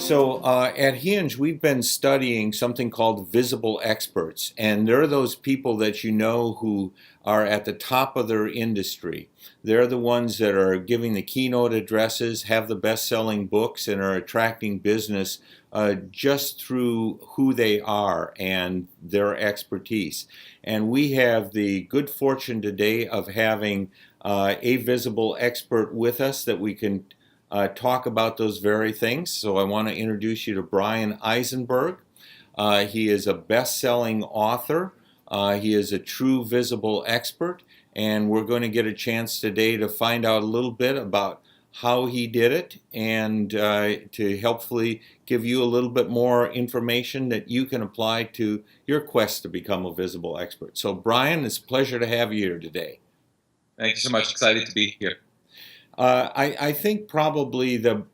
So at Hinge, we've been studying something called visible experts, and they're those people that you know who are at the top of their industry. They're the ones that are giving the keynote addresses, have the best-selling books, and are attracting business just through who they are and their expertise. And we have the good fortune today of having a visible expert with us that we can talk about those very things. So I want to introduce you to Bryan Eisenberg. He is a best-selling author. He is a true visible expert, and we're going to get a chance today to find out a little bit about how he did it and to helpfully give you a little bit more information that you can apply to your quest to become a visible expert. So Bryan, it's a pleasure to have you here today. Thank you so much. Excited to be here. I think probably the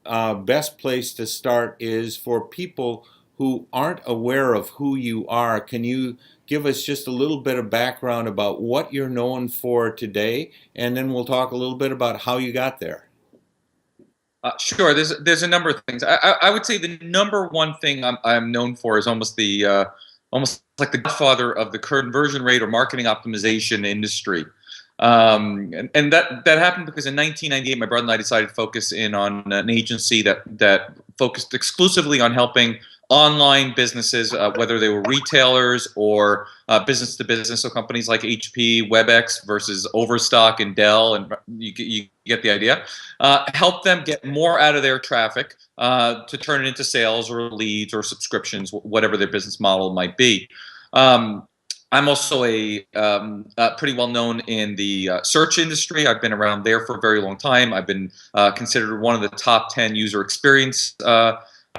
best place to start is for people who aren't aware of who you are. Can you give us just a little bit of background about what you're known for today, and then we'll talk a little bit about how you got there? Sure. There's a number of things. I would say the number one thing I'm known for is almost like the godfather of the conversion rate or marketing optimization industry. And that happened because in 1998, my brother and I decided to focus in on an agency that focused exclusively on helping online businesses, whether they were retailers or business to business, so companies like HP, WebEx versus Overstock and Dell, and you get the idea. Help them get more out of their traffic to turn it into sales or leads or subscriptions, whatever their business model might be. I'm also pretty well known in the search industry. I've been around there for a very long time. I've been considered one of the top 10 user experience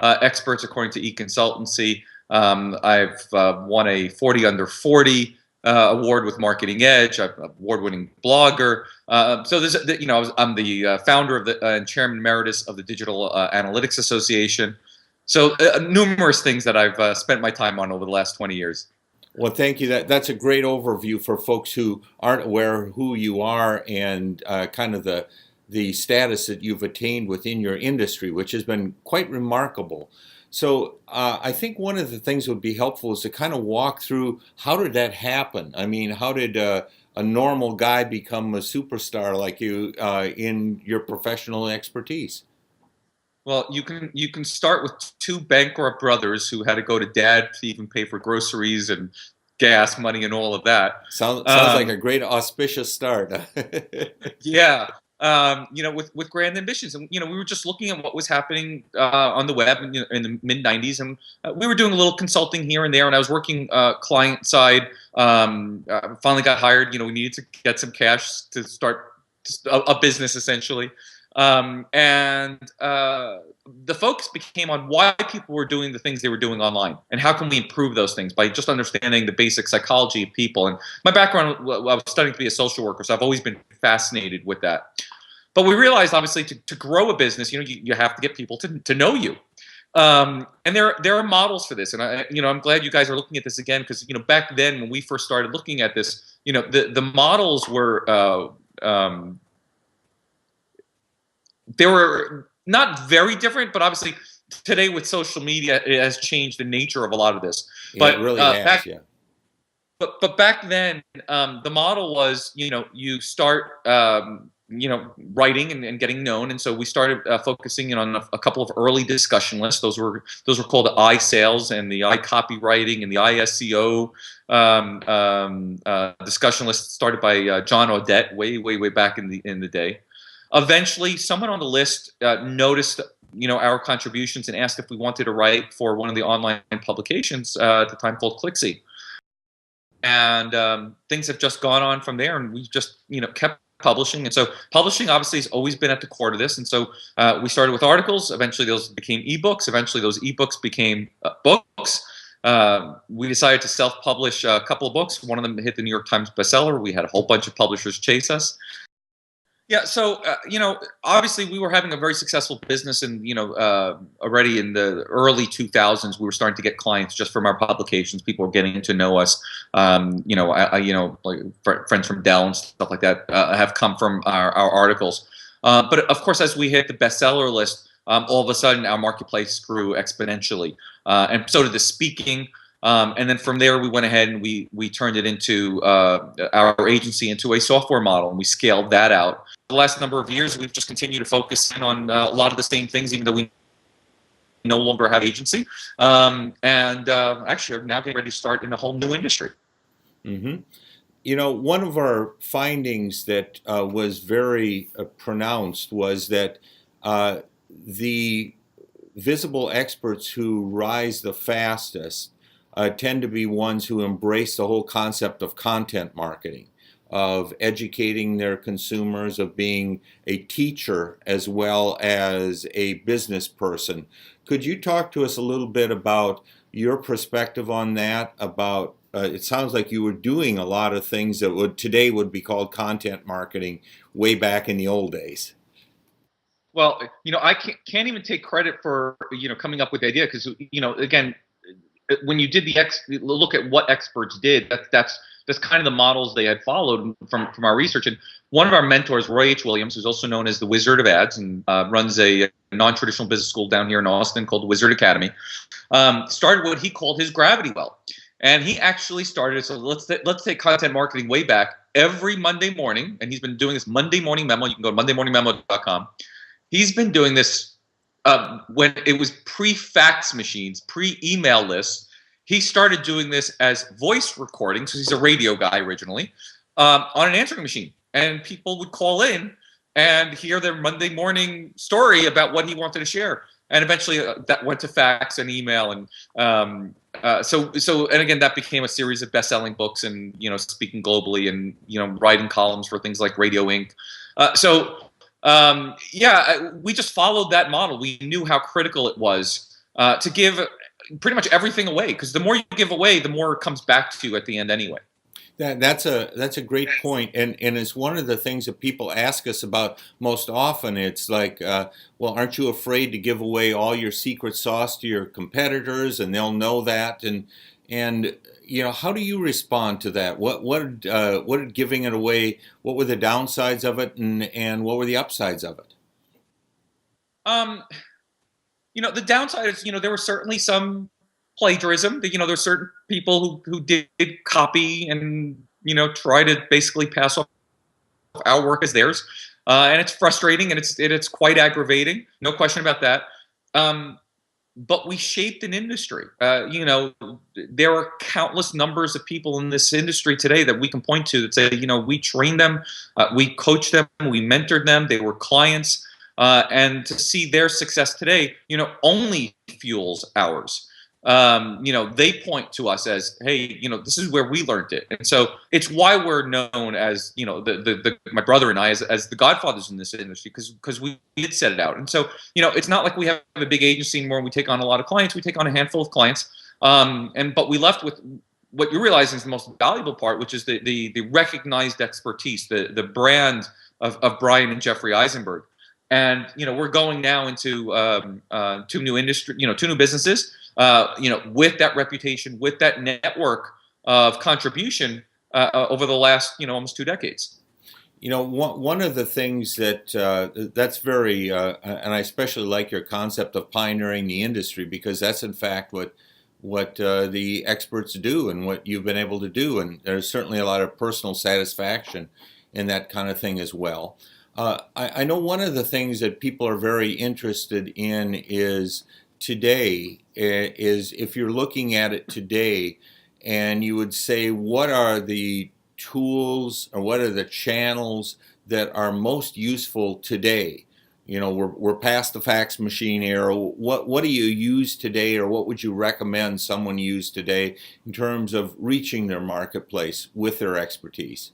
experts according to eConsultancy. I've won a 40 under 40 award with Marketing Edge. I'm an award-winning blogger. So there's, I'm the founder of and chairman emeritus of the Digital Analytics Association. So numerous things that I've spent my time on over the last 20 years. Well, thank you. That's a great overview for folks who aren't aware of who you are and kind of the status that you've attained within your industry, which has been quite remarkable. So I think one of the things that would be helpful is to kind of walk through how did that happen? I mean, how did a normal guy become a superstar like you in your professional expertise? Well, you can start with two bankrupt brothers who had to go to dad to even pay for groceries and gas money and all of that. Sounds like a great auspicious start. Yeah. With grand ambitions, and we were just looking at what was happening on the web in the mid '90s, and we were doing a little consulting here and there. And I was working client side. Finally got hired. We needed to get some cash to start a business essentially. The focus became on why people were doing the things they were doing online, and how can we improve those things by just understanding the basic psychology of people. And my background, I was studying to be a social worker, so I've always been fascinated with that. But we realized, obviously, to grow a business, you have to get people to know you. And there are models for this, and I'm glad you guys are looking at this again, because back then when we first started looking at this, the models were they were not very different, but obviously today with social media, it has changed the nature of a lot of this. Yeah, but it really has, yeah. But back then, the model was, you start, writing and getting known, and so we started focusing in on a couple of early discussion lists. Those were called I sales and the I copywriting and the I SEO discussion lists started by John Audette way back in the day. Eventually, someone on the list noticed, our contributions and asked if we wanted to write for one of the online publications at the time called Clixy. And things have just gone on from there, and we've just, kept publishing. And so publishing obviously has always been at the core of this. And so we started with articles. Eventually, those became ebooks. Eventually, those ebooks became books. We decided to self-publish a couple of books. One of them hit the New York Times bestseller. We had a whole bunch of publishers chase us. Yeah, so obviously we were having a very successful business, and already in the early 2000s, we were starting to get clients just from our publications. People were getting to know us. Like friends from Dell and stuff like that have come from our articles. But of course, as we hit the bestseller list, all of a sudden our marketplace grew exponentially, and so did the speaking. And then from there, we went ahead and we turned it into our agency into a software model, and we scaled that out. The last number of years, we've just continued to focus in on a lot of the same things, even though we no longer have agency, and actually are now getting ready to start in a whole new industry. Mm-hmm. You know, one of our findings that was very pronounced was that the visible experts who rise the fastest tend to be ones who embrace the whole concept of content marketing, of educating their consumers, of being a teacher as well as a business person. Could you talk to us a little bit about your perspective on that? About it sounds like you were doing a lot of things that today would be called content marketing way back in the old days. Well, I can't even take credit for coming up with the idea, because again, when you did look at what experts did, that's kind of the models they had followed from our research. And one of our mentors, Roy H. Williams, who's also known as the Wizard of Ads, and runs a non-traditional business school down here in Austin called the Wizard Academy, started what he called his gravity well. And he actually started, so let's take content marketing way back, every Monday morning, and he's been doing this Monday morning memo. You can go to mondaymorningmemo.com. He's been doing this when it was pre-fax machines, pre-email lists. He started doing this as voice recordings, because he's a radio guy originally, on an answering machine. And people would call in and hear their Monday morning story about what he wanted to share. And eventually that went to fax and email. And so again, that became a series of best-selling books, and, speaking globally, and, writing columns for things like Radio Inc. We just followed that model. We knew how critical it was to give pretty much everything away, because the more you give away, the more it comes back to you at the end anyway. That's a great point, and it's one of the things that people ask us about most often. It's like, well, aren't you afraid to give away all your secret sauce to your competitors, and they'll know that? And how do you respond to that? What did giving it away? What were the downsides of it, and what were the upsides of it? The downside is, there were certainly some plagiarism. There's certain people who did copy and, try to basically pass off our work as theirs. And it's frustrating, and it's quite aggravating. No question about that. But we shaped an industry. There are countless numbers of people in this industry today that we can point to that say, we trained them, we coached them, we mentored them, they were clients. And to see their success today, only fuels ours. They point to us as, hey, this is where we learned it. And so it's why we're known as, my brother and I as the godfathers in this industry, because we did set it out. And so, it's not like we have a big agency anymore and we take on a lot of clients. We take on a handful of clients. But we left with what you realize is the most valuable part, which is the recognized expertise, the brand of Bryan and Jeffrey Eisenberg. And, we're going now into two new businesses, with that reputation, with that network of contribution over the last, almost 2 decades. One of the things that's very, and I especially like your concept of pioneering the industry, because that's in fact what the experts do and what you've been able to do. And there's certainly a lot of personal satisfaction in that kind of thing as well. I know one of the things that people are very interested in is if you're looking at it today, and you would say, what are the tools or what are the channels that are most useful today? We're past the fax machine era. What do you use today, or what would you recommend someone use today in terms of reaching their marketplace with their expertise?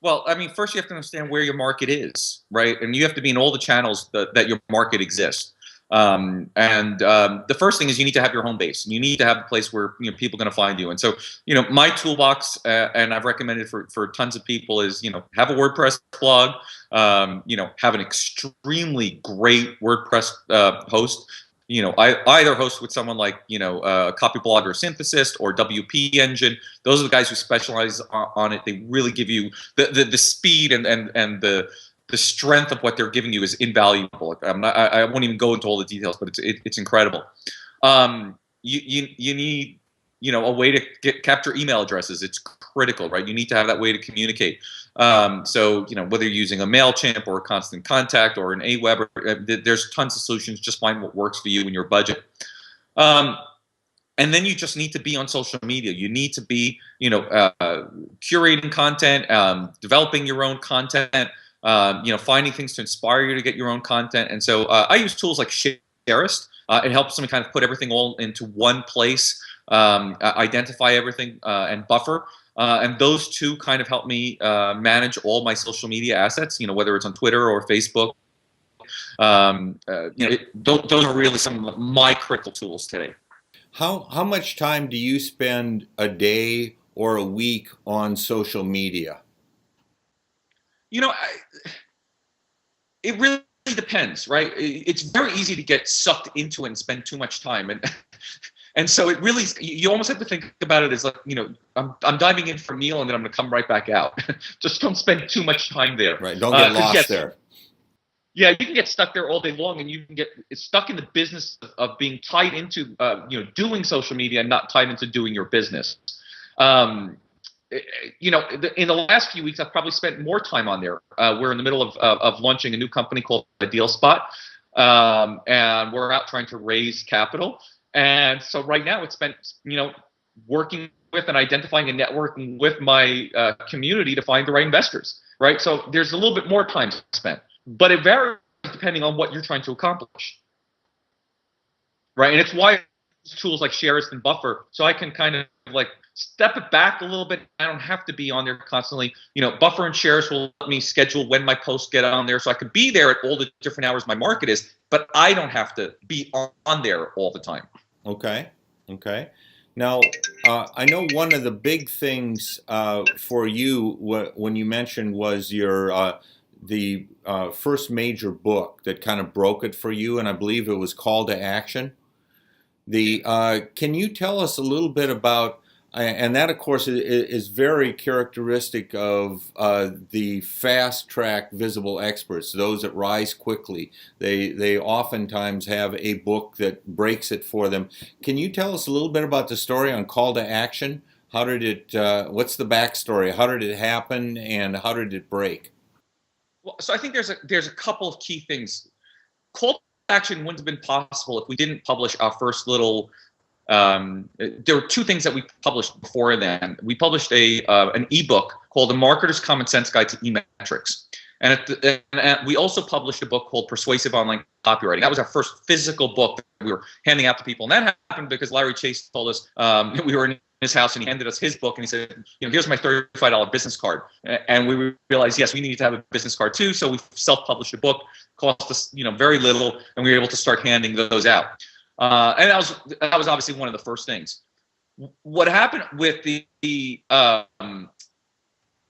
Well, I mean, first you have to understand where your market is, right? And you have to be in all the channels that your market exists. The first thing is you need to have your home base. You need to have a place where people are going to find you. And so, my toolbox, and I've recommended for tons of people, is have a WordPress blog, have an extremely great WordPress host. I either host with someone like Copyblogger or Synthesis or WP Engine. Those are the guys who specialize on it. They really give you the speed and the strength of what they're giving you is invaluable. I won't even go into all the details, but it's incredible. You need, a way to capture email addresses. It's critical, right? You need to have that way to communicate. So, whether you're using a MailChimp or a Constant Contact or an Aweber, there's tons of solutions. Just find what works for you and your budget. And then you just need to be on social media. You need to be, curating content, developing your own content, finding things to inspire you to get your own content. And so I use tools like Sharist. It helps me kind of put everything all into one place, identify everything, and buffer. And those two kind of help me manage all my social media assets, whether it's on Twitter or Facebook. Those are really some of my critical tools today. How much time do you spend a day or a week on social media? It really depends, right? It's very easy to get sucked into it and spend too much time, and so it really, you almost have to think about it as like, I'm diving in for a meal and then I'm going to come right back out. Just don't spend too much time there. Right. Don't get lost there. Yeah, you can get stuck there all day long, and you can get stuck in the business of being tied into, doing social media and not tied into doing your business. In the last few weeks, I've probably spent more time on there. We're in the middle of launching a new company called Deal Spot, and we're out trying to raise capital. And so right now, it's spent, working with and identifying and networking with my community to find the right investors. Right, so there's a little bit more time spent. But it varies depending on what you're trying to accomplish, right? And it's why I use tools like Sharist and Buffer, so I can kind of like step it back a little bit. I don't have to be on there constantly. Buffer and Sharist will let me schedule when my posts get on there, so I can be there at all the different hours my market is, but I don't have to be on there all the time. Okay. Now, I know one of the big things for you when you mentioned was your the first major book that kind of broke it for you, and I believe it was Call to Action. Can you tell us a little bit about, and that of course is very characteristic of the fast track visible experts, those that rise quickly. They oftentimes have a book that breaks it for them. Can you tell us a little bit about the story on Call to Action? How did it, what's the backstory? How did it happen, and how did it break? Well, so I think there's a couple of key things. Call to Action wouldn't have been possible if we didn't publish our first little. There were two things that we published before then. We published an ebook called The Marketer's Common Sense Guide to E-Metrics, and we also published a book called Persuasive Online Copywriting. That was our first physical book that we were handing out to people, and that happened because Larry Chase told us we were in his house and he handed us his book and he said, here's my $35 business card. And we realized, yes, we need to have a business card too. So we self-published a book, cost us, very little, and we were able to start handing those out. And that was obviously one of the first things. What happened with the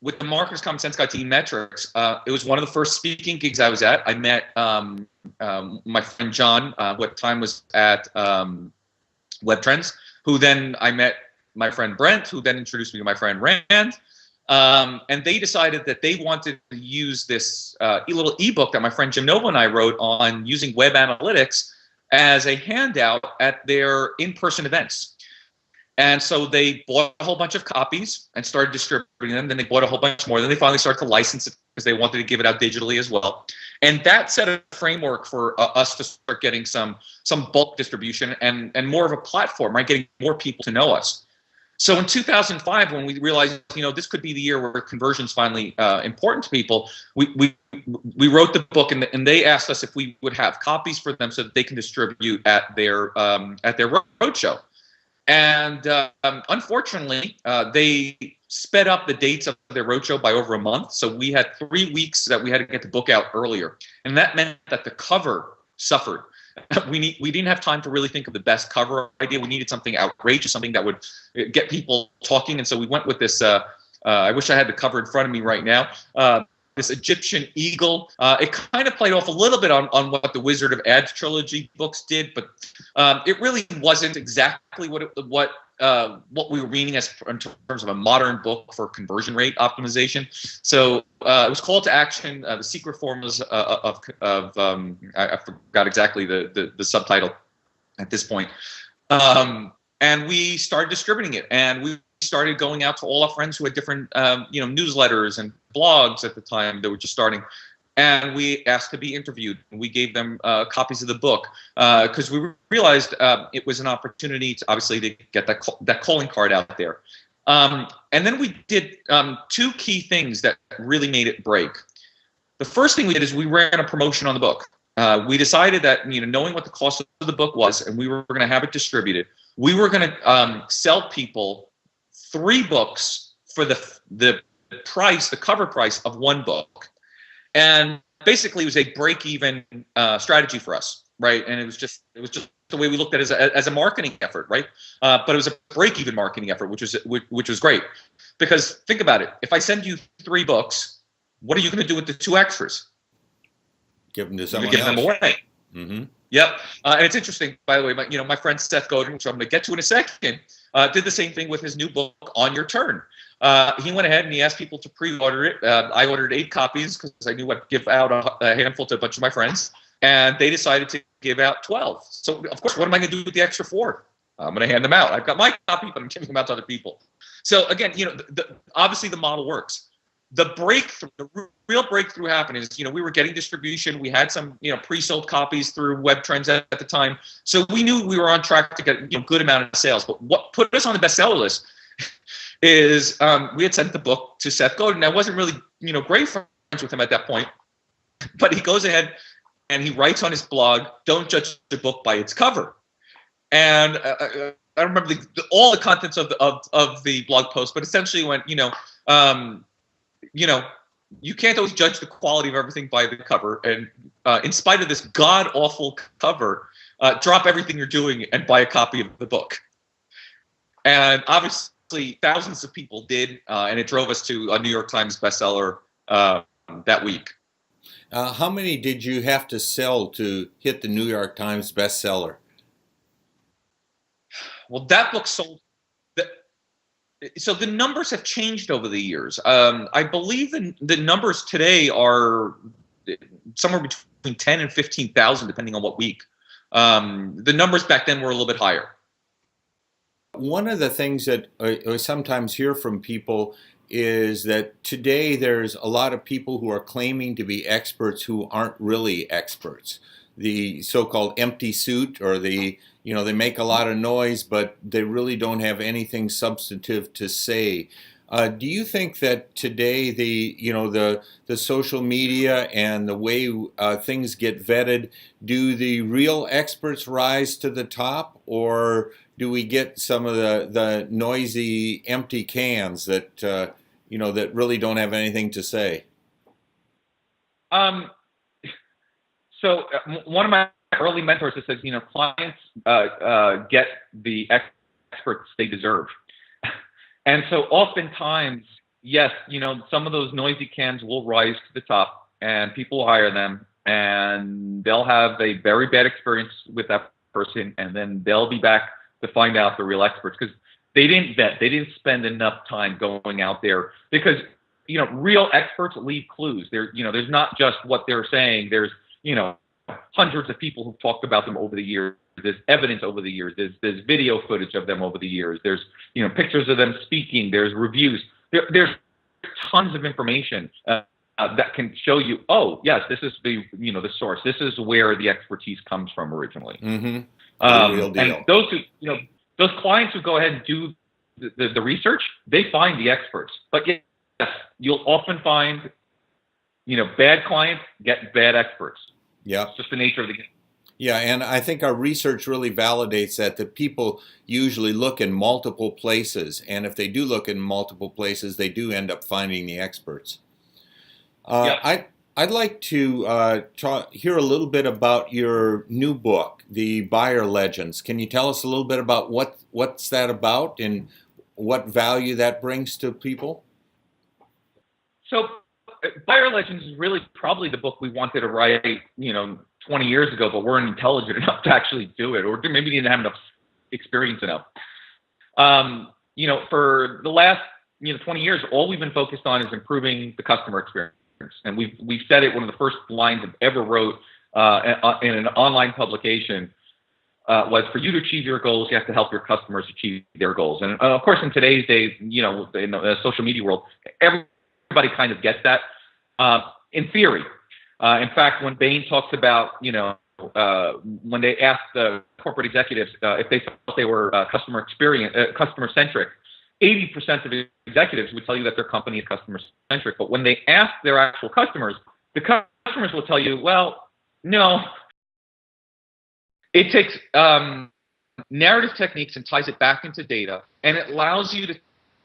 Marketer's Common Sense Guide to E-Metrics, it was one of the first speaking gigs I was at. I met my friend John, what time was at Web Trends, who then I met my friend Brent, who then introduced me to my friend Rand. And they decided that they wanted to use this little ebook that my friend Jim Nova and I wrote on using web analytics as a handout at their in-person events. And so they bought a whole bunch of copies and started distributing them. Then they bought a whole bunch more. Then they finally started to license it because they wanted to give it out digitally as well. And that set a framework for us to start getting some bulk distribution and more of a platform, right? Getting more people to know us. So in 2005, when we realized, this could be the year where conversion's finally important to people, we wrote the book, and they asked us if we would have copies for them so that they can distribute at their roadshow. And unfortunately, they sped up the dates of their roadshow by over a month. So we had 3 weeks that we had to get the book out earlier, and that meant that the cover suffered. We didn't have time to really think of the best cover idea. We needed something outrageous, something that would get people talking. And so we went with this, I wish I had the cover in front of me right now, this Egyptian eagle. It kind of played off a little bit on what the Wizard of Oz trilogy books did, but it really wasn't exactly what what we were meaning as in terms of a modern book for conversion rate optimization. So it was Call to Action: The Secret Formulas of I forgot exactly the subtitle at this point. And we started distributing it, and we started going out to all our friends who had different newsletters and blogs at the time that were just starting. And we asked to be interviewed. We gave them copies of the book because we realized it was an opportunity to obviously to get that calling card out there. And then we did two key things that really made it break. The first thing we did is we ran a promotion on the book. We decided that, knowing what the cost of the book was, and we were going to have it distributed, we were going to sell people 3 books for the price, the cover price of 1 book. And basically, it was a break-even strategy for us, right? And it was just the way we looked at it as a marketing effort, right? But it was a break-even marketing effort, which was great. Because think about it: if I send you 3 books, what are you going to do with the 2 extras? Give them to someone else. Give them away. Mm-hmm. Yep. And it's interesting, by the way. My friend Seth Godin, which I'm going to get to in a second, did the same thing with his new book, On Your Turn. He went ahead and he asked people to pre-order it. I ordered 8 copies because I knew I'd give out a handful to a bunch of my friends, and they decided to give out 12. So, of course, what am I going to do with the extra 4? I'm going to hand them out. I've got my copy, but I'm giving them out to other people. So, again, obviously the model works. The real breakthrough happened is, we were getting distribution. We had some, pre-sold copies through Web Trends at the time. So we knew we were on track to get, good amount of sales. But what put us on the bestseller list is we had sent the book to Seth Godin. I wasn't really, great friends with him at that point. But he goes ahead and he writes on his blog, "Don't judge the book by its cover." And I don't remember all the contents of the blog post, but essentially went, you can't always judge the quality of everything by the cover. And in spite of this god-awful cover, drop everything you're doing and buy a copy of the book. And obviously, thousands of people did, and it drove us to a New York Times bestseller that week. How many did you have to sell to hit the New York Times bestseller? Well, that book sold. So the numbers have changed over the years. I believe the numbers today are somewhere between 10 and 15,000, depending on what week. The numbers back then were a little bit higher. One of the things that I sometimes hear from people is that today there's a lot of people who are claiming to be experts who aren't really experts. The so-called empty suit, or they make a lot of noise, but they really don't have anything substantive to say. Do you think that today the social media and the way things get vetted, do the real experts rise to the top, or do we get some of the noisy, empty cans that that really don't have anything to say? So one of my early mentors that says, clients get the experts they deserve. And so oftentimes, yes, some of those noisy cans will rise to the top, and people will hire them, and they'll have a very bad experience with that person, and then they'll be back to find out the real experts, because they didn't vet, they didn't spend enough time going out there, because real experts leave clues. There's not just what they're saying. There's hundreds of people who've talked about them over the years. There's evidence over the years. There's video footage of them over the years. There's pictures of them speaking. There's reviews. There's tons of information that can show you, oh yes, this is the source. This is where the expertise comes from originally. Mm-hmm. And those clients who go ahead and do the research, they find the experts. But yes, you'll often find bad clients get bad experts. Yeah, it's just the nature of the game. Yeah, and I think our research really validates that people usually look in multiple places, and if they do look in multiple places, they do end up finding the experts. I'd like to hear a little bit about your new book, The Buyer Legends. Can you tell us a little bit about what's that about and what value that brings to people? So, Buyer Legends is really probably the book we wanted to write, 20 years ago, but weren't intelligent enough to actually do it, or maybe didn't have enough experience enough. For the last 20 years, all we've been focused on is improving the customer experience, and we've said it. One of the first lines I ever wrote in an online publication was, for you to achieve your goals, you have to help your customers achieve their goals. And of course, in today's days, in the social media world, everybody kind of gets that in theory. In fact, when Bain talks about, when they asked the corporate executives if they felt they were customer centric, 80% of executives would tell you that their company is customer centric. But when they ask their actual customers, the customers will tell you, well, no. It takes narrative techniques and ties it back into data, and it allows you to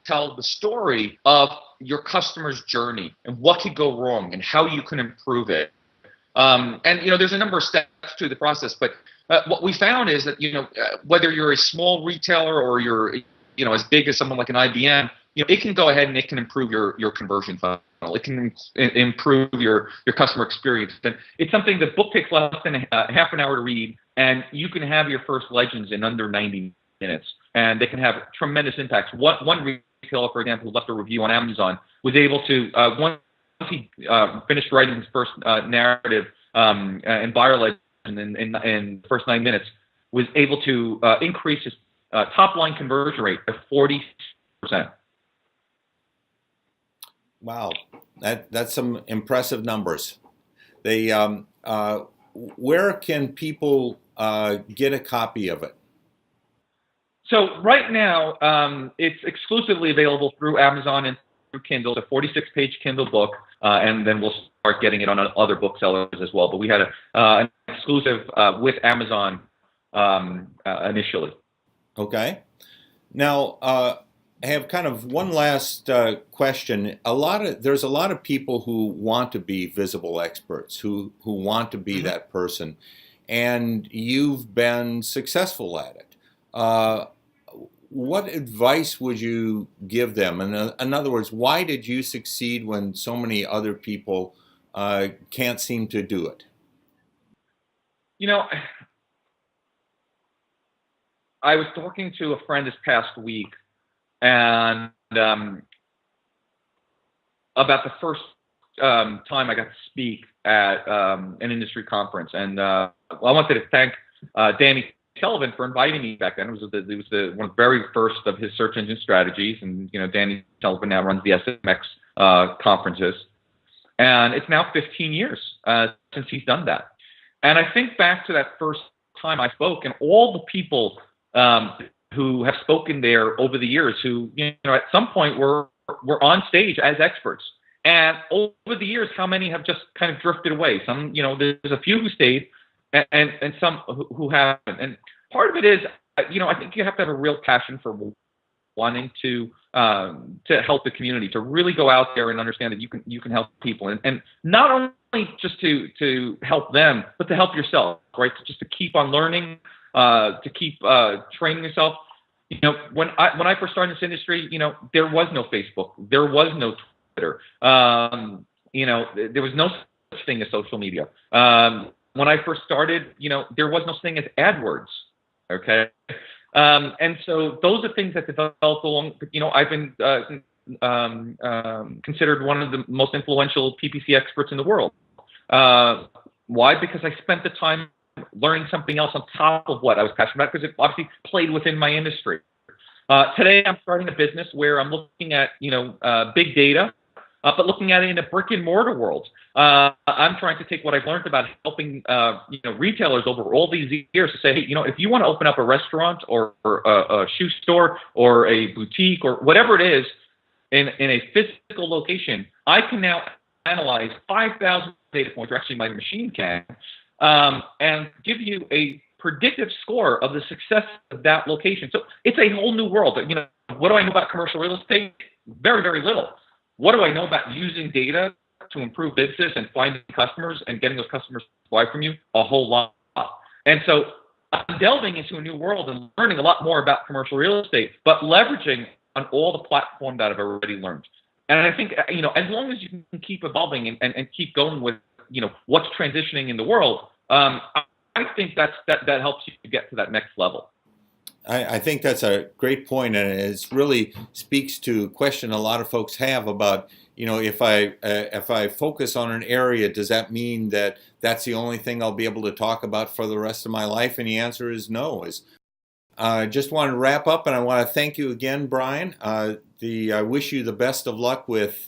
tell the story of your customer's journey and what could go wrong and how you can improve it. There's a number of steps to the process, but what we found is that whether you're a small retailer or you're as big as someone like an IBM, it can go ahead and it can improve your conversion funnel. It can improve your customer experience. And it's something the book takes less than half an hour to read, and you can have your first legends in under 90 minutes, and they can have tremendous impacts. One retailer, for example, who left a review on Amazon, was able to, once he finished writing his first narrative and buyer legend in the first 9 minutes, was able to increase his top line conversion rate by 40%. Wow, that's some impressive numbers. They, where can people get a copy of it? So right now, it's exclusively available through Amazon and through Kindle. It's a 46-page Kindle book, and then we'll start getting it on other booksellers as well. But we had an exclusive with Amazon initially. Okay. Now, I have kind of one last question. There's a lot of people who want to be visible experts, who want to be that person, and you've been successful at it. What advice would you give them? In other words, why did you succeed when so many other people can't seem to do it? I was talking to a friend this past week, and about the first time I got to speak at an industry conference, and I wanted to thank Danny Sullivan for inviting me back then. It was one of the very first of his search engine strategies, and Danny Sullivan now runs the SMX conferences, and it's now 15 years since he's done that. And I think back to that first time I spoke, and all the people who have spoken there over the years, who at some point were on stage as experts, and over the years, how many have just kind of drifted away? Some, there's a few who stayed, and some who haven't. And part of it is, I think you have to have a real passion for wanting to help the community, to really go out there and understand that you can help people, and not only just to help them, but to help yourself, right? Just to keep on learning. To keep training yourself. When I first started in this industry, there was no Facebook, there was no Twitter, there was no such thing as social media. When I first started, there was no such thing as AdWords. Okay, and so those are things that developed along. I've been considered one of the most influential PPC experts in the world. Why? Because I spent the time learning something else on top of what I was passionate about, because it obviously played within my industry. Today, I'm starting a business where I'm looking at, big data, but looking at it in a brick and mortar world. I'm trying to take what I've learned about helping, retailers over all these years to say, hey, if you want to open up a restaurant or a shoe store or a boutique or whatever it is in a physical location, I can now analyze 5,000 data points, or actually my machine can, and give you a predictive score of the success of that location. So it's a whole new world. What do I know about commercial real estate? Very, very little. What do I know about using data to improve business and finding customers and getting those customers to buy from you? A whole lot. And so I'm delving into a new world and learning a lot more about commercial real estate, but leveraging on all the platform that I've already learned. And I think, as long as you can keep evolving and keep going with, what's transitioning in the world, I think that helps you get to that next level. I think that's a great point, and it really speaks to a question a lot of folks have about, if I focus on an area, does that mean that that's the only thing I'll be able to talk about for the rest of my life? And the answer is no. I just want to wrap up, and I want to thank you again, Bryan. I wish you the best of luck with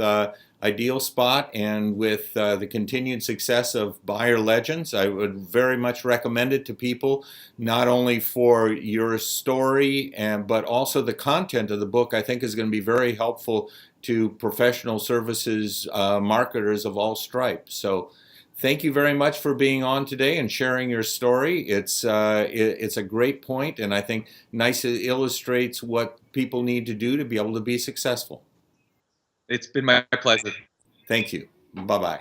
Ideal Spot and with the continued success of Buyer Legends. I would very much recommend it to people, not only for your story, but also the content of the book. I think is going to be very helpful to professional services marketers of all stripes. So thank you very much for being on today and sharing your story. It's a great point, and I think nicely illustrates what people need to do to be able to be successful. It's been my pleasure. Thank you. Bye-bye.